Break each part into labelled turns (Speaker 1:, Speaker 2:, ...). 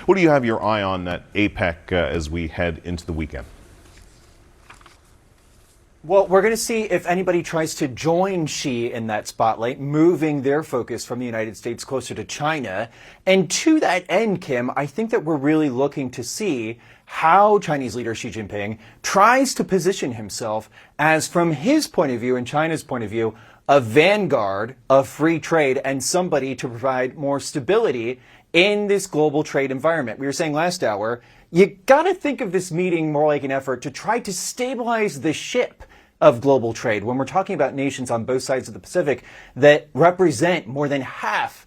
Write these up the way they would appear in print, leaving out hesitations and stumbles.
Speaker 1: What do you have your eye on at APEC as we head into the weekend?
Speaker 2: Well, we're going to see if anybody tries to join Xi in that spotlight, moving their focus from the United States closer to China. And to that end, Kim, I think that we're really looking to see how Chinese leader Xi Jinping tries to position himself as, from his point of view and China's point of view, a vanguard of free trade and somebody to provide more stability in this global trade environment. We were saying last hour, you got to think of this meeting more like an effort to try to stabilize the ship of global trade when we're talking about nations on both sides of the Pacific that represent more than half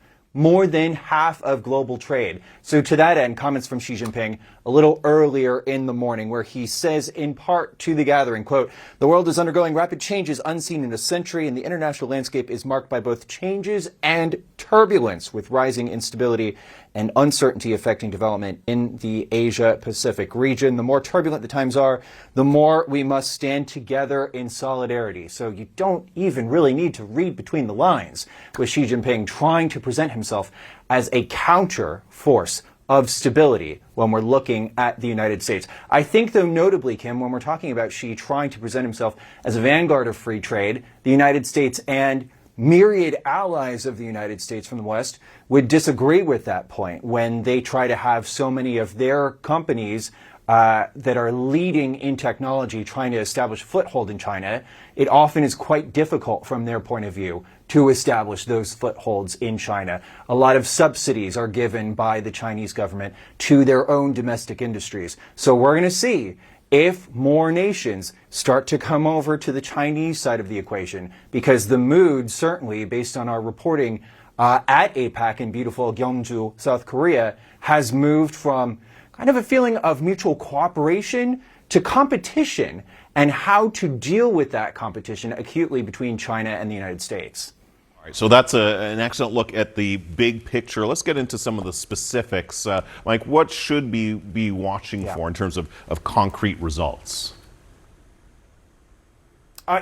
Speaker 2: of global trade. So to that end, comments from Xi Jinping a little earlier in the morning where he says in part to the gathering, quote, "The world is undergoing rapid changes unseen in a century, and the international landscape is marked by both changes and turbulence, with rising instability and uncertainty affecting development in the Asia-Pacific region. The more turbulent the times are, the more we must stand together in solidarity." So you don't even really need to read between the lines with Xi Jinping trying to present himself as a counter force of stability when we're looking at the United States. I think, though, notably, Kim, when we're talking about Xi trying to present himself as a vanguard of free trade, the United States and myriad allies of the United States from the West would disagree with that point when they try to have so many of their companies that are leading in technology trying to establish a foothold in China. It often is quite difficult from their point of view to establish those footholds in China. A lot of subsidies are given by the Chinese government to their own domestic industries. So we're going to see if more nations start to come over to the Chinese side of the equation, because the mood, certainly based on our reporting at APEC in beautiful Gyeongju, South Korea, has moved from kind of a feeling of mutual cooperation to competition and how to deal with that competition acutely between China and the United States.
Speaker 1: All right, so that's an excellent look at the big picture. Let's get into some of the specifics. Mike, what should we be watching for in terms of concrete results?
Speaker 2: I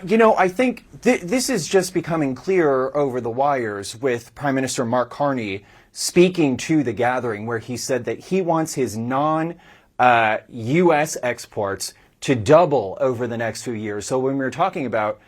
Speaker 2: think this is just becoming clearer over the wires with Prime Minister Mark Carney speaking to the gathering, where he said that he wants his non-U.S. exports to double over the next few years. So when we're talking about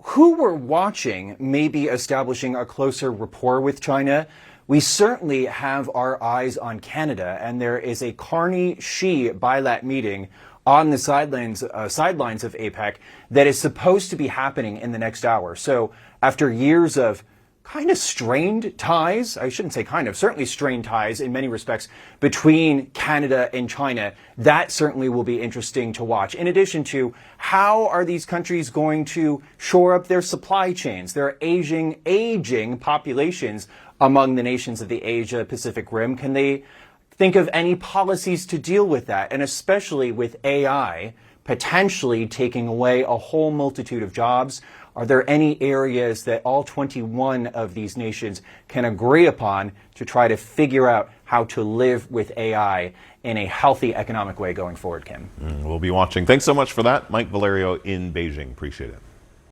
Speaker 2: who we're watching maybe establishing a closer rapport with China, we certainly have our eyes on Canada, and there is a Carney-Xi bilat meeting on the sidelines of APEC that is supposed to be happening in the next hour. So after years of kind of strained ties, I shouldn't say kind of, certainly strained ties in many respects between Canada and China, that certainly will be interesting to watch. In addition to how are these countries going to shore up their supply chains? There are aging populations among the nations of the Asia-Pacific Rim. Can they think of any policies to deal with that? And especially with AI potentially taking away a whole multitude of jobs, are there any areas that all 21 of these nations can agree upon to try to figure out how to live with AI in a healthy economic way going forward, Kim?
Speaker 1: We'll be watching. Thanks so much for that. Mike Valerio in Beijing. Appreciate it.